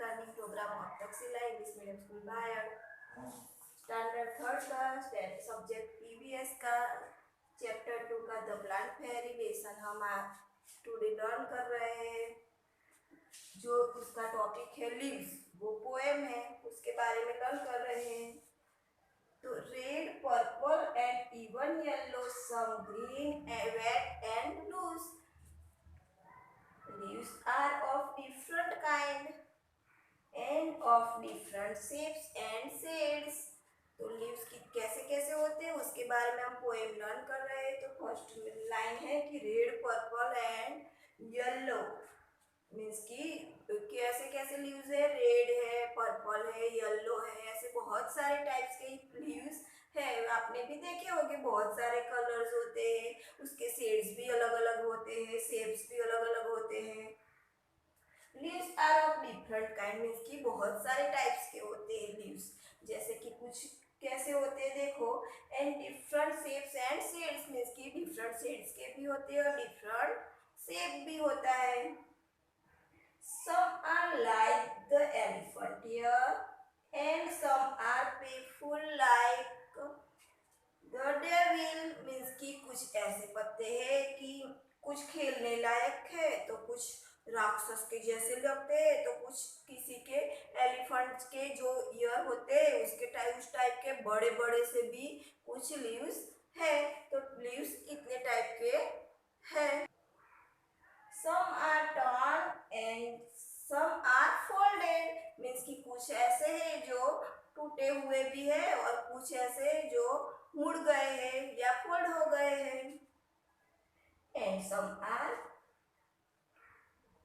Learning program of Takshashila English medium school बायड standard third का subject EVS का chapter 2 का द प्लांट फेयरी लेसन हम टुडे लर्न कर रहे हैं। जो उसका टॉपिक है लीव्स, वो पोएम है, उसके बारे में लर्न कर रहे हैं। तो red, purple and even yellow, some green, red and blues, leaves are of different kind and of different shapes and shades। तो लीव्स की कैसे कैसे होते हैं उसके बारे में हम पोएम लर्न कर रहे हैं। तो फर्स्ट लाइन है कि red, purple and yellow, means कि कैसे कैसे लीव्स है, रेड है, पर्पल है, येलो है, ऐसे बहुत सारे टाइप्स के लीव्स है। आपने भी देखे होंगे, बहुत सारे कलर्स होते हैं, उसके शेड्स भी अलग अलग होते हैं, शेप्स भी अलग अलग होते हैं। Leaves are of different kind, means कि बहुत सारे टाइप्स के होते हैं लीव्स। जैसे कि कुछ कैसे होते हैं देखो, and different shapes and shades, means कि डिफरेंट शेड्स के भी होते हैं और डिफरेंट शेप भी होता है। Some are like the elephant ear and some are playful like the devil, means कि कुछ ऐसे पत्ते हैं कि कुछ खेलने लायक है, तो कुछ राक्षस के जैसे लगते हैं, तो कुछ किसी के एलिफेंट के जो ईयर होते हैं उसके टाइप, उस टाइप के बड़े बड़े से भी कुछ लीव्स है। तो लीव्स इतने टाइप के हैं। Some are torn and some are folded, means कि कुछ ऐसे हैं जो टूटे हुए भी है और कुछ ऐसे जो मुड़ गए हैं या फोल्ड हो गए हैं। And some are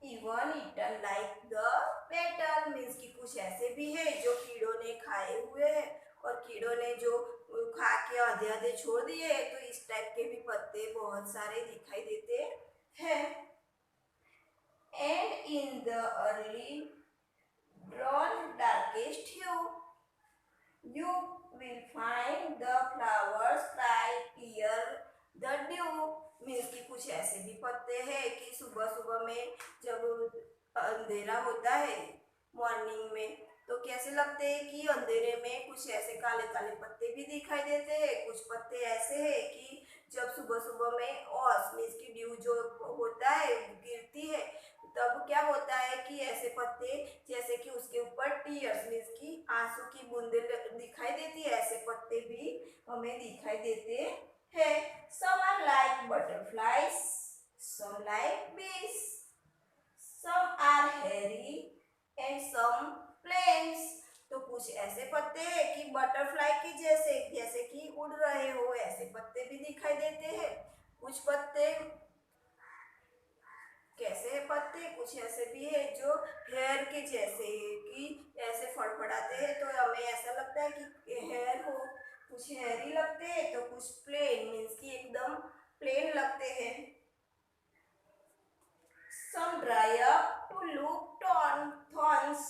even eaten like the beetle, means कि कुछ ऐसे भी है जो कीड़ों ने खाए हुए हैं और कीड़ों ने जो खा के आधे आधे छोड़ दिए। तो इस टाइप के भी पत्ते बहुत सारे दिखाई देते हैं। And in the early dawn darkest hue, you will find the flowers cry, hear the dew, means कि कुछ ऐसे भी पत्ते हैं कि सुबह सुबह में जब अंधेरा होता है मॉर्निंग में, तो कैसे लगते हैं कि अंधेरे में कुछ ऐसे काले काले पत्ते भी दिखाई देते हैं। कुछ पत्ते ऐसे हैं कि जब सुबह सुबह में ओस, मीन्स कि ड्यू जो होता है गिरती है, तब क्या होता है कि ऐसे पत्ते जैसे कि उसके ऊपर टीयर्स, मीन्स कि आंसू की बूंदें दिखाई देती है, ऐसे पत्ते भी हमें दिखाई देते हैं। Some are like butterflies, some like bees, some are hairy and some plains, तो कुछ ऐसे पत्ते हैं कि बटरफ्लाई के जैसे, जैसे कि उड़ रहे हो, ऐसे पत्ते भी दिखाई देते हैं। कुछ पत्ते कैसे है पत्ते, कुछ ऐसे भी है जो हेयर के जैसे है कि ऐसे फड़फड़ाते हैं, तो हमें ऐसा लगता है कि हेयर हो। कुछ हेयरी लगते हैं तो कुछ प्लेन, मीन्स कि एकदम प्लेन लगते हैं। Some dry up to look thorns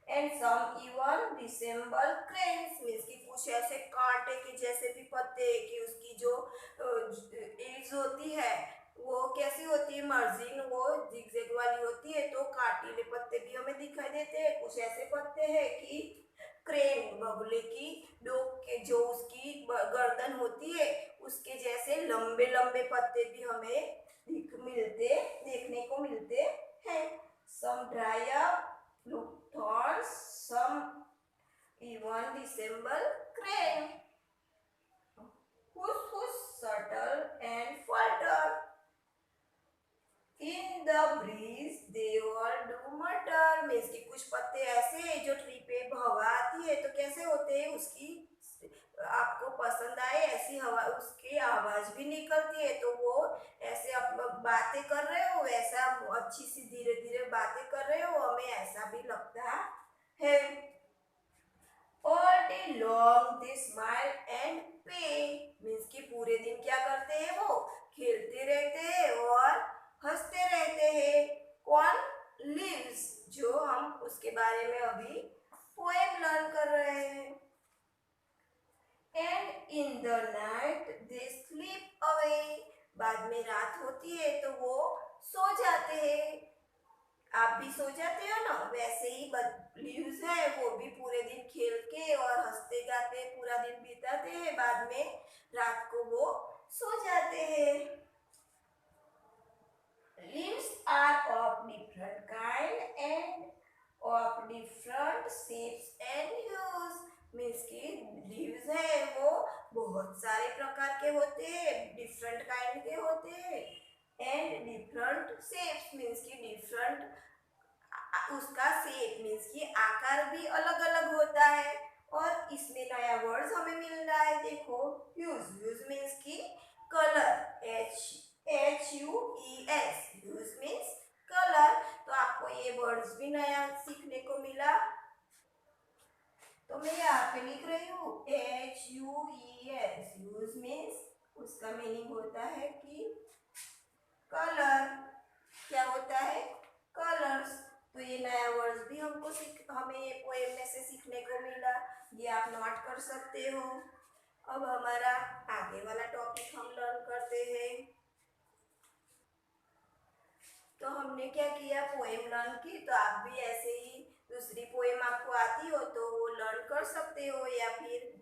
and some even resemble cranes, means कि कुछ ऐसे कांटे के जैसे भी पत्ते कि उसकी जो एज होती है वो कैसी होती है, मर्जिंग, वो जिगजैग वाली होती है, तो कांटीले पत्ते भी हमें दिखाई देते हैं। कुछ ऐसे पत्ते हैं कि क्रेन, बगुले की डोक के जो उसकी गर्दन होती है उसके जैसे लंबे लंबे पत्ते भी हमें देखने को मिलते हैं। Some dry up, look thorns, some even resemble crane, whose subtle and falter in the breeze they all do mutter, means कि कुछ पत्ते ऐसे हैं जो ट्री पे हवा आती है तो कैसे होते हैं, उसकी आपको पसंद आए ऐसी हवा, उसकी आवाज भी निकलती है, तो वो ऐसे आप बातें कर रहे हो वैसा अच्छी सी धीरे धीरे बातें कर रहे हो, हमें ऐसा भी लगता है। All day long they smile and play, means कि पूरे दिन क्या करते हैं, वो खेलते रहते हैं और हंसते रहते हैं। कौन, लीव्स, जो हम उसके बारे में अभी पोएम लर्न कर रहे हैं। And in the night they sleep away, बाद में रात होती है तो वो सो जाते हैं। आप भी सो जाते हो ना, वैसे ही लीव्स है वो भी पूरे दिन खेल के और हंसते गाते पूरा दिन बिताते हैं, बाद में रात को वो सो जाते हैं। Leaves are of different kind and of different shapes and hues. Means कि लीव्स है वो बहुत सारे प्रकार के होते हैं, डिफरेंट काइंड के होते हैं, एंड डिफरेंट शेप्स मीन्स कि डिफरेंट उसका शेप मीन्स कि आकार भी अलग अलग होता है। और इसमें नया वर्ड्स हमें मिल रहा है, देखो ह्यूज। ह्यूज मीन्स कि colour, HUES, huge means colour. तो आपको ये वर्ड्स भी नया सीखने को मिला। तो मैं यहाँ पे लिख रही हूँ HUES। ह्यूज मीन्स उसका मीनिंग होता है कि कलर। क्या होता है? कलर्स। तो ये नया वर्ड्स भी हमें ये पोएम में से सीखने को मिला, ये आप नोट कर सकते हो। अब हमारा आगे वाला टॉपिक हम लर्न करते हैं। तो हमने क्या किया, पोएम लर्न की। तो आप भी ऐसे ही दूसरी पोएम आपको आती हो तो वो लर्न कर सकते हो, या फिर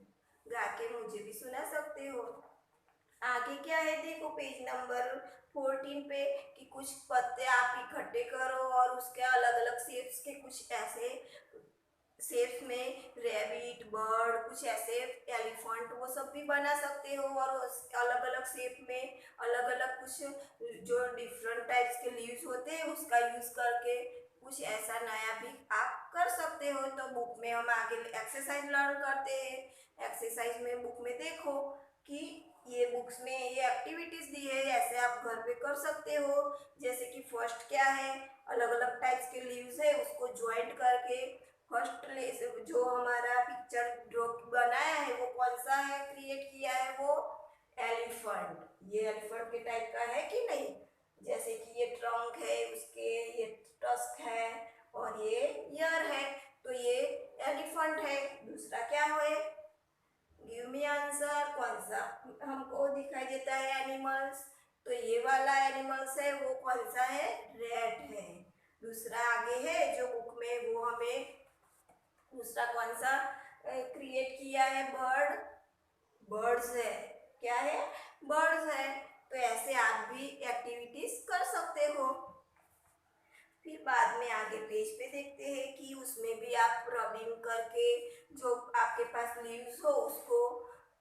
गा के मुझे भी सुना सकते हो। आगे क्या है देखो, पेज नंबर 14 पे कि कुछ पत्ते आप इकट्ठे करो और उसके अलग अलग शेप्स के कुछ ऐसे शेप्स में रैबिट, बर्ड, कुछ ऐसे एलिफेंट, वो सब भी बना सकते हो। और अलग अलग शेप में अलग अलग कुछ जो डिफरेंट टाइप्स के लीव्स होते हैं उसका यूज करके कुछ ऐसा नया भी आप कर सकते हो। तो बुक में हम आगे एक्सरसाइज लर्न करते हैं। एक्सरसाइज में बुक में देखो कि ये बुक्स में ये एक्टिविटीज दी है, ऐसे आप घर पे कर सकते हो। जैसे कि फर्स्ट क्या है, अलग अलग टाइप्स के लीव्स है उसको ज्वाइंट करके फर्स्ट जो हमारा पिक्चर ड्रॉ बनाया है वो कौन सा है, क्रिएट किया है वो एलिफेंट। ये एलिफेंट के टाइप का है कि नहीं? जैसे कि ये ट्रंक है उसके, ये टस्क है और ये ईयर है, तो ये एलिफेंट है। दूसरा क्या है, गिव मी आंसर, कौन सा हमको दिखाई देता है एनिमल्स? तो ये वाला एनिमल्स है वो कौन सा है, रैट है। दूसरा आगे है जो बुक में वो हमें दूसरा कौन सा क्रिएट किया है, बर्ड, बर्ड्स है। क्या है, बर्ड्स है। तो ऐसे आप भी एक्टिविटीज कर सकते हो। फिर बाद में आगे पेज पे देखते हैं कि उसमें भी आप रबिंग करके जो आपके पास लीव्स हो उसको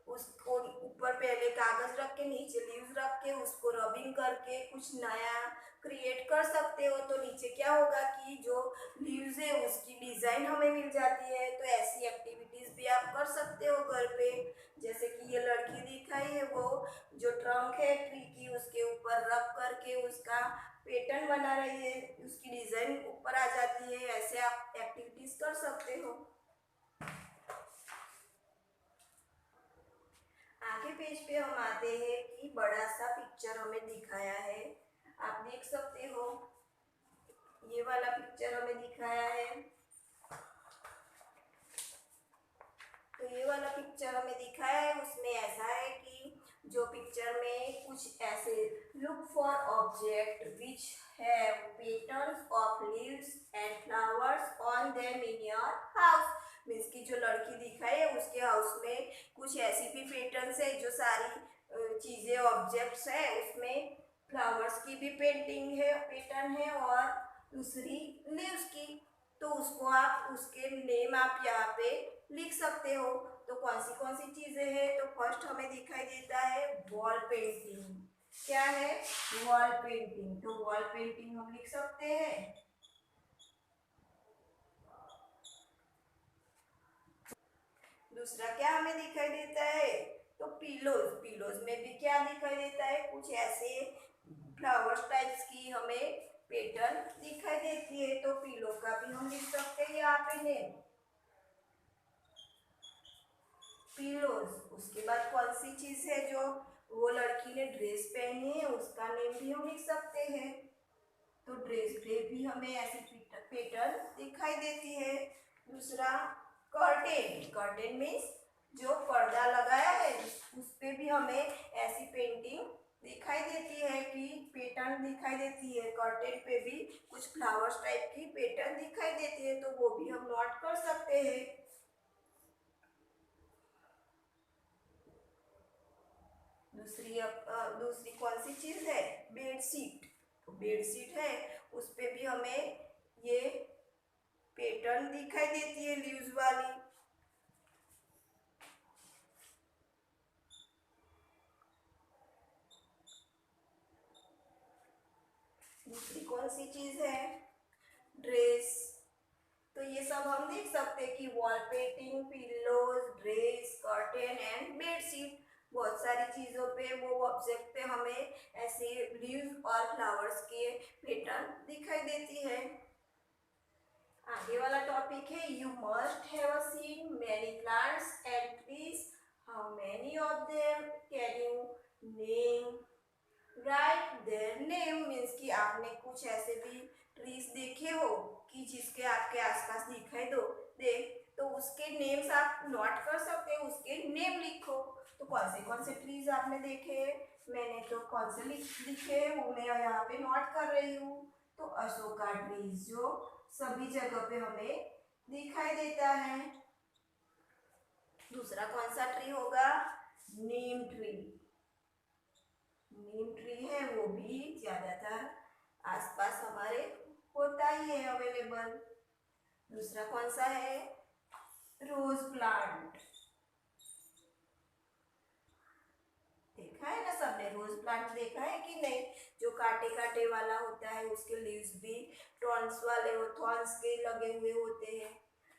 उसको ऊपर पहले कागज रख के नीचे लीव्स रख के उसको रबिंग करके कुछ नया क्रिएट कर सकते हो। तो नीचे क्या होगा कि जो लीव्स है उसकी डिजाइन हमें मिल जाती है। तो ऐसी एक्टिविटीज भी आप कर सकते हो घर पे। जैसे कि ये लड़की दिखाई है वो जो ट्रंक है ट्री की उसके ऊपर रब करके उसका पैटर्न बना रही है, उसकी डिजाइन ऊपर आ जाती है। ऐसे आप एक्टिविटीज कर सकते हो। आगे पेज पे हम आते हैं कि बड़ा सा पिक्चर हमें दिखाया है, आप देख सकते हो। ये वाला पिक्चर हमें दिखाया है। तो ये वाला पिक्चर हमें दिखाया है, उसमें ऐसा है कि जो पिक्चर में कुछ ऐसे look for object which have patterns of leaves and flowers on them in your house. Means की जो लड़की दिखाई है उसके हाउस में कुछ ऐसी भी पैटर्न्स है, जो सारी चीजें ऑब्जेक्ट्स है उसमें फ्लावर्स की भी पेंटिंग है, पैटर्न है, और दूसरी लीव्स की। तो उसको आप उसके नेम आप यहाँ पे लिख सकते हो। तो कौन सी चीजें हैं, तो फर्स्ट हमें दिखाई देता है वॉल पेंटिंग। क्या है, वॉल पेंटिंग। तो वॉल पेंटिंग हम लिख सकते हैं। दूसरा क्या हमें दिखाई देता है, तो पिलोज। पिलोज में भी क्या दिखाई देता है, कुछ ऐसे फ्लावर्स टाइप्स की हमें पैटर्न दिखाई देती है। तो पिलो का भी हम लिख सकते हैं यहाँ पे नेम, पिलोज। उसके बाद कौन सी चीज है जो वो लड़की ने ड्रेस पहनी है उसका नेम भी हम लिख सकते हैं। तो ड्रेस पे भी हमें ऐसी पैटर्न दिखाई देती है। दूसरा कर्टेन। कर्टेन मीन्स जो पर्दा लगाया है उस पे भी हमें ऐसी पेंटिंग दिखाई देती है कि पैटर्न पैटर्न दिखाई देती है, कर्टेन पे भी कुछ फ्लावर्स टाइप की पैटर्न दिखाई देती है, तो वो भी हम नोट कर सकते हैं। दूसरी कौन सी चीज है? बेडशीट। तो बेडशीट है, उस पे भी हमें ये पैटर्न दिखाई देती है लीव्स वाली। दूसरी कौन सी चीज है? ड्रेस। तो ये सब हम देख सकते हैं कि wall painting, pillows, dress, curtain and bedsheet, बहुत सारी चीजों पे वो ऑब्जेक्ट पे हमें ऐसे लीव्स और फ्लावर्स के पैटर्न दिखाई देती है। आगे वाला टॉपिक है you must have seen many plants and trees, how many of them can you name? Right their name means कि आपने कुछ ऐसे भी ट्रीज देखे हो कि जिसके आपके आसपास दिखाई दे, तो उसके नेम्स आप नोट कर सकते हो, उसके नेम लिखो। तो कौन से ट्रीज आपने देखे? मैंने तो कौन से लिखे हैं वो मैं यहाँ पे नोट कर रही हूँ। तो अशोका ट्रीज जो सभी जगह पे हमें दिखाई देता है। दूसरा कौन सा ट्री होगा? नीम ट्री। नीम ट्री है वो भी ज्यादातर आसपास हमारे होता ही है अवेलेबल। दूसरा कौन सा है? Rose plant. देखा है ना सबने, रोज प्लांट देखा है कि नहीं? जो कांटे कांटे वाला होता है, उसके लीव्स भी टॉन्स वाले थॉर्न्स के लगे हुए होते हैं।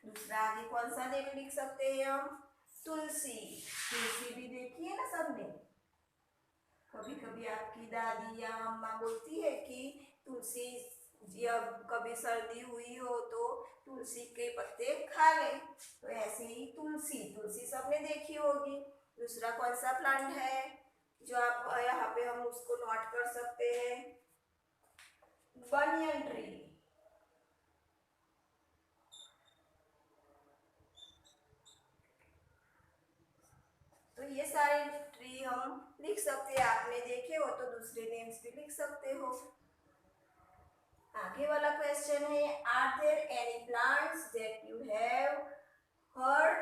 दूसरा आगे कौन सा लिख सकते हैं हम? तुलसी। तुलसी भी देखी है ना सबने? कभी कभी आपकी दादी या अम्मा बोलती है कि तुलसी, जब कभी सर्दी हुई हो तो तुलसी के पत्ते खा ले, तो ऐसे ही तुलसी, तुलसी सबने देखी होगी। दूसरा कौन सा प्लांट है जो आप यहाँ पे हम उसको नोट कर सकते हैं? Banyan tree. तो ये सारे ट्री हम लिख सकते हैं, आपने देखे हो तो दूसरे नेम्स भी लिख सकते हो। आगे वाला क्वेश्चन है are there any plants that you have heard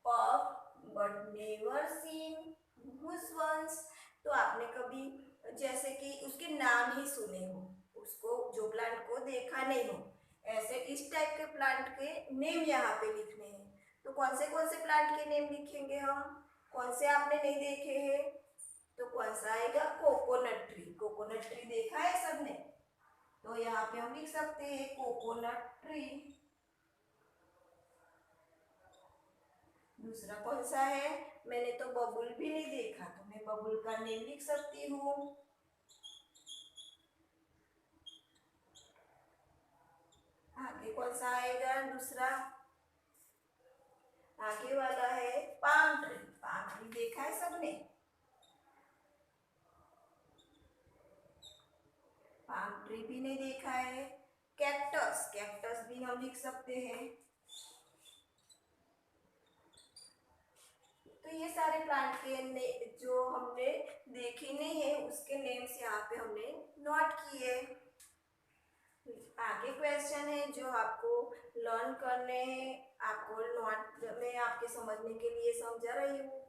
of but never seen, which ones? तो आपने कभी जैसे कि उसके नाम ही सुने हो, उसको जो प्लांट को देखा नहीं हो, ऐसे इस टाइप के प्लांट के नेम यहाँ पे लिखने हैं। तो कौन से प्लांट के नेम लिखेंगे हम? कौन से आपने नहीं देखे हैं? तो कौन सा आएगा? Coconut tree. कोकोनट ट्री देखा है सबने? तो यहाँ पे हम लिख सकते हैं कोकोनट ट्री। दूसरा कौन सा है? मैंने तो बबुल भी नहीं देखा, तो मैं बबुल का नेम लिख सकती हूँ। आगे कौन सा आएगा दूसरा? आगे वाला है पाम ट्री। पाम ट्री देखा है सबने? पाम ट्री भी नहीं देखा है। कैक्टस, कैक्टस भी हम लिख सकते हैं। तो ये सारे प्लांट के जो हमने देखे नहीं है उसके नेम्स यहाँ पे हमने नोट किए। आगे क्वेश्चन है जो आपको लर्न करने हैं, आपको नोट में आपके समझने के लिए समझा रही हूँ,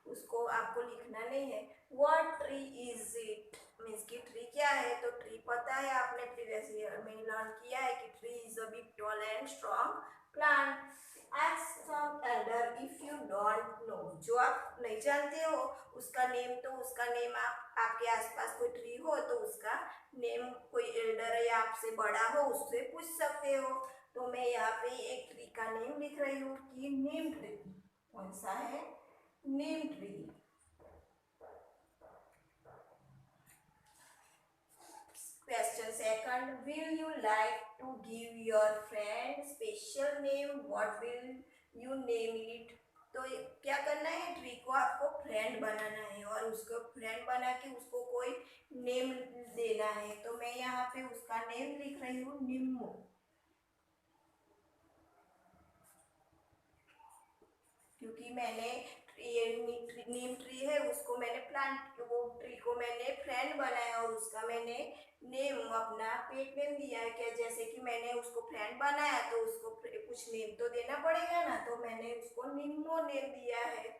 उसको आपको लिखना नहीं है। What tree is it means कि ट्री क्या है? तो ट्री पता है, आपने प्रीवियस ईयर में लर्न किया है कि tree is a big tall and strong plant. Ask some elder if you don't know, जो आप नहीं जानते हो उसका नेम, तो उसका नेम आपके आसपास कोई ट्री हो तो उसका नेम कोई एल्डर या आपसे बड़ा हो उससे पूछ सकते हो। तो मैं यहाँ पे एक ट्री का नेम लिख रही हूँ कि नीम ट्री। कौन सा है? नीम tree. Question second, will you like to give your friend special name? What will you name it? तो क्या करना है? ट्री को आपको फ्रेंड बनाना है और उसको फ्रेंड बना के उसको कोई नेम देना है। तो मैं यहाँ पे उसका नेम लिख रही हूँ निम्मू। क्योंकि मैंने ये नीम ट्री है उसको मैंने प्लांट, वो ट्री को मैंने फ्रेंड बनाया और उसका मैंने नेम अपना पेट नेम दिया है क्या, जैसे कि मैंने उसको फ्रेंड बनाया तो उसको कुछ नेम तो देना पड़ेगा ना, तो मैंने उसको निम्नो नेम दिया है।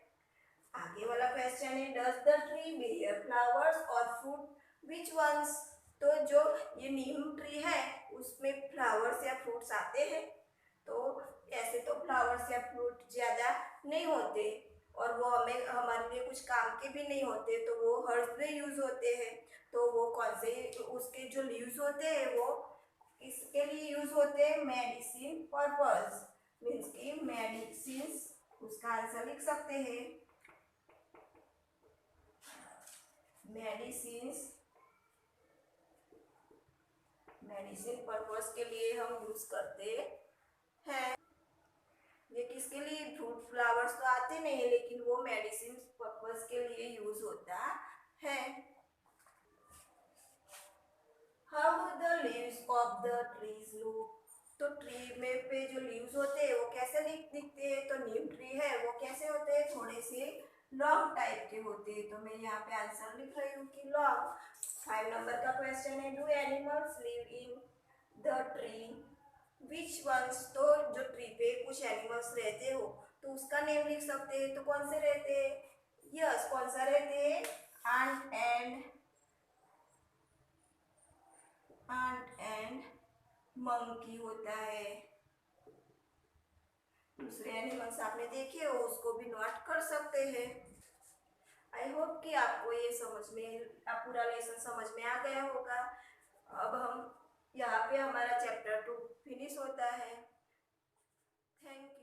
आगे वाला क्वेश्चन है does the tree bear flowers और फ्रूट विच वंस। तो जो ये नीम ट्री है उसमें फ्लावर्स या फ्रूट्स आते हैं, तो ऐसे तो फ्लावर्स या फ्रूट ज़्यादा नहीं होते और वो हमें हमारे लिए कुछ काम के भी नहीं होते, तो वो हर्ब्स में यूज़ होते हैं। तो वो कौन से उसके जो लीव्स होते हैं वो इसके लिए यूज़ होते हैं, मेडिसिन पर्पस, मीन्स की मेडिसिन। उसका आंसर लिख सकते हैं मेडिसिन। मेडिसिन पर्पस के लिए हम यूज़ करते हैं। ये किसके लिए, फ्रूट फ्लावर्स तो आते नहीं है लेकिन वो मेडिसिन पर्पस के लिए यूज होता है। How do the leaves of the trees look. तो ट्री में पे जो लीव्स होते हैं वो कैसे दिखते हैं, तो नीम ट्री है वो कैसे होते हैं, थोड़े से लॉन्ग टाइप के होते हैं। तो मैं यहाँ पे आंसर लिख रही हूँ कि लॉन्ग। 5 नंबर का क्वेश्चन है do animals live in the tree which ones. तो जो ट्री पे कुछ एनिमल्स रहते हो तो उसका नेम लिख सकते हैं, तो कौन से रहते हैं, यस कौन सा रहते हैं, आंट एंड मंकी होता है। दूसरे एनिमल्स आपने देखे हो उसको भी नोट कर सकते हैं। आई होप कि आपको ये समझ में, आप पूरा लेसन समझ में आ गया होगा। अब हम यहाँ पे हमारा चैप्टर 2 फिनिश होता है। थैंक